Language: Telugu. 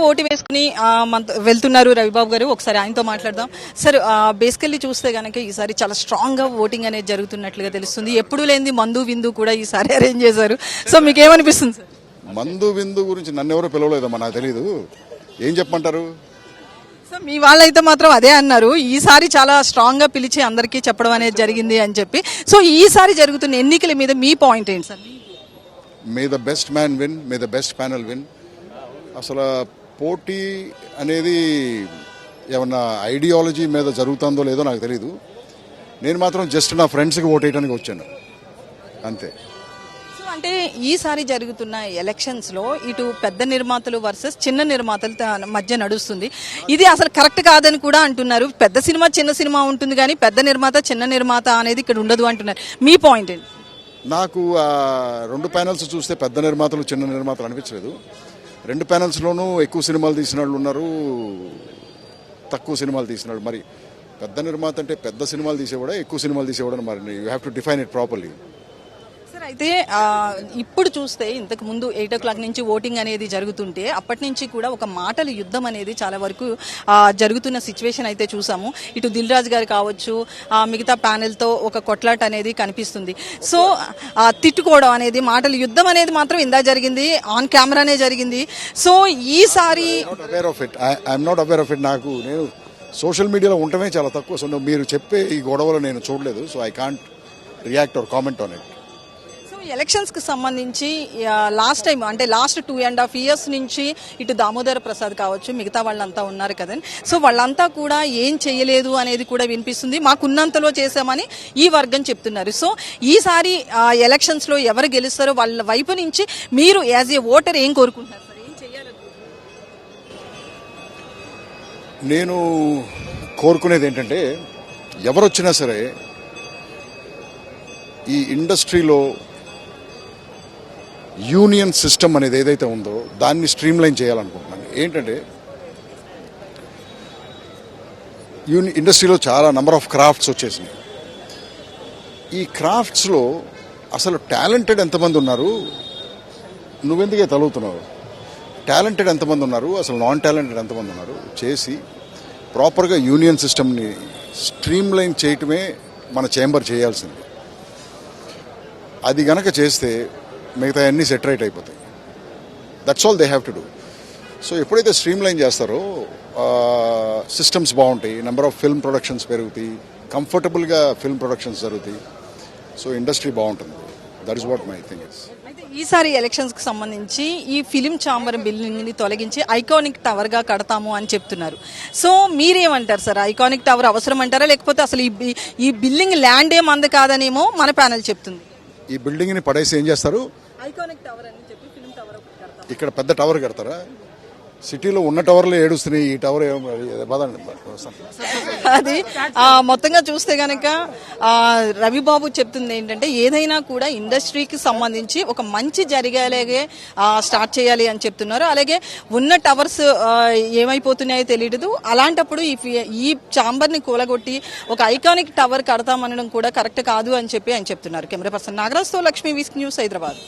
ఓటు వేసుకుని వెళ్తున్నారు రవిబాబు గారు. ఒకసారి ఆయనతో మాట్లాడదాం. సార్, బేసికల్లీ చూస్తే కనుక ఈసారి చాలా స్ట్రాంగ్ గా ఓటింగ్ అనేది జరుగుతున్నట్లుగా తెలుస్తుంది. ఎప్పుడు లేని మందు విందు కూడా ఈసారి అరేంజ్ చేశారు. సో మీకు ఏమనిపిస్తుంది సార్? మందు విందు గురించి నన్ను ఎవరో పిలవలేదమ్మా, నాకు తెలీదు. ఏం చెప్పమంటారు? సార్, మీ వాళ్ళైతే మాత్రం అదే అన్నారు, ఈసారి చాలా స్ట్రాంగ్ గా పిలిచి అందరికీ చెప్పడం అనేది జరిగింది అని చెప్పి. సో ఈసారి జరుగుతున్న ఎన్నికల మీద మీ పాయింట్ ఏంటి sir? May the best man win, may the best panel win. అసలు పోటీ అనేది ఏమన్నా ఐడియాలజీ మీద జరుగుతుందో లేదో నాకు తెలీదు. నేను మాత్రం జస్ట్ నా ఫ్రెండ్స్కి ఓటేయడానికి వచ్చాను అంతే. సో అంటే ఈసారి జరుగుతున్న ఎలక్షన్స్ లో ఇటు పెద్ద నిర్మాతలు వర్సెస్ చిన్న నిర్మాతల మధ్య నడుస్తుంది. ఇది అసలు కరెక్ట్ కాదని కూడా అంటున్నారు. పెద్ద సినిమా చిన్న సినిమా ఉంటుంది కానీ పెద్ద నిర్మాత చిన్న నిర్మాత అనేది ఇక్కడ ఉండదు అంటున్నారు. మీ పాయింట్ ఏంటి? నాకు రెండు ప్యానల్స్ చూస్తే పెద్ద నిర్మాతలు చిన్న నిర్మాతలు అనిపించలేదు. రెండు ప్యానల్స్లోనూ ఎక్కువ సినిమాలు తీసిన వాళ్ళు ఉన్నారు, తక్కువ సినిమాలు తీసిన వాళ్ళు. మరి పెద్ద నిర్మాత అంటే పెద్ద సినిమాలు తీసేవాడా, ఎక్కువ సినిమాలు తీసేవాడని మరి you have to define it properly. Sir, అయితే ఇప్పుడు చూస్తే ఇంతకు ముందు 8 o'clock నుంచి ఓటింగ్ అనేది జరుగుతుంటే అప్పటి నుంచి కూడా ఒక మాటల యుద్ధం అనేది చాలా వరకు జరుగుతున్న సిచ్యువేషన్ అయితే చూసాము. ఇటు దిల్ రాజు గారు కావచ్చు, మిగతా ప్యానెల్తో ఒక కొట్లాట అనేది కనిపిస్తుంది. సో తిట్టుకోవడం అనేది, మాటల యుద్ధం అనేది మాత్రం ఇందా జరిగింది, ఆన్ కెమెరానే జరిగింది. సో ఈసారి I'm not aware of it. నేను సోషల్ మీడియాలో ఉండటమే చాలా తక్కువ. సో మీరు చెప్పే ఈ గొడవలు నేను చూడలేదు. So I can't react are comment on it. Elections కి సంబంధించి లాస్ట్ టైం అంటే లాస్ట్ 2.5 years నుంచి ఇటు దామోదర ప్రసాద్ కావచ్చు, మిగతా వాళ్ళంతా ఉన్నారు కదండి. సో వాళ్ళంతా కూడా ఏం చేయలేదు అనేది కూడా వినిపిస్తుంది. మాకున్నంతలో చేశామని ఈ వర్గం చెప్తున్నారు. సో ఈసారి ఎలక్షన్స్ లో ఎవరు గెలుస్తారో వాళ్ళ వైపు నుంచి మీరు యాజ్ ఏ ఓటర్ ఏం కోరుకుంటున్నారు సార్? ఏం చేయాలి? నేను కోరుకునేది ఏంటంటే, ఎవరొచ్చినా సరే ఈ ఇండస్ట్రీలో యూనియన్ సిస్టమ్ అనేది ఏదైతే ఉందో దాన్ని స్ట్రీమ్లైన్ చేయాలనుకుంటున్నాను. ఏంటంటే ఇండస్ట్రీలో చాలా నెంబర్ ఆఫ్ క్రాఫ్ట్స్ వచ్చేసినాయి. ఈ క్రాఫ్ట్స్లో అసలు టాలెంటెడ్ ఎంతమంది ఉన్నారు, నువ్వెందుకే తలుగుతున్నావు? టాలెంటెడ్ ఎంతమంది ఉన్నారు, అసలు నాన్ టాలెంటెడ్ ఎంతమంది ఉన్నారు చేసి ప్రాపర్గా యూనియన్ సిస్టమ్ని స్ట్రీమ్లైన్ చేయటమే మన చేంబర్ చేయాల్సింది. అది గనక చేస్తే మిగతా అన్నీ సెటరేట్ అయిపోతాయి. That's all they have to do. So ఎప్పుడైతే స్ట్రీమ్ లైన్ చేస్తారో సిస్టమ్స్ బాగుంటాయి, నెంబర్ ఆఫ్ ఫిల్మ్ ప్రొడక్షన్స్ పెరుగుతాయి, కంఫర్టబుల్గా ఫిల్మ్ ప్రొడక్షన్స్ జరుగుతాయి. సో ఇండస్ట్రీ బాగుంటుంది. That is what my thing is. అయితే ఈసారి ఎలక్షన్స్ కి సంబంధించి ఈ ఫిలిం ఛాంబర్ బిల్డింగ్ ని తొలగించి ఐకానిక్ టవర్ గా కడతాము అని చెప్తున్నారు. సో మీరేమంటారు సార్? ఐకానిక్ టవర్ అవసరం అంటారా, లేకపోతే అసలు ఈ బిల్డింగ్ ల్యాండ్ ఏమంది కాదనేమో మన ప్యానెల్ చెప్తుంది. ఈ బిల్డింగ్ ని పడేసి ఏం చేస్తారు? ఐకానిక్ టవర్ అని చెప్పి ఫిలిం టవర్ ఇక్కడ పెద్ద టవర్ కడతారా? సిటీలో ఉన్న టవర్లు ఏడుస్తున్నాయి, ఈ టవర్ అది మొత్తంగా చూస్తే గనక రవిబాబు చెప్తుంది ఏంటంటే, ఏదైనా కూడా ఇండస్ట్రీకి సంబంధించి ఒక మంచి జరిగేలాగే స్టార్ట్ చేయాలి అని చెప్తున్నారు. అలాగే ఉన్న టవర్స్ ఏమైపోతున్నాయో తెలియదు, అలాంటప్పుడు ఈ ఛాంబర్ ని కూలగొట్టి ఒక ఐకానిక్ టవర్ కడతామనడం కూడా కరెక్ట్ కాదు అని చెప్పి ఆయన చెప్తున్నారు. కెమెరా పర్సన్ నాగరాజ్తో లక్ష్మీ, వీస్క్ న్యూస్, హైదరాబాద్.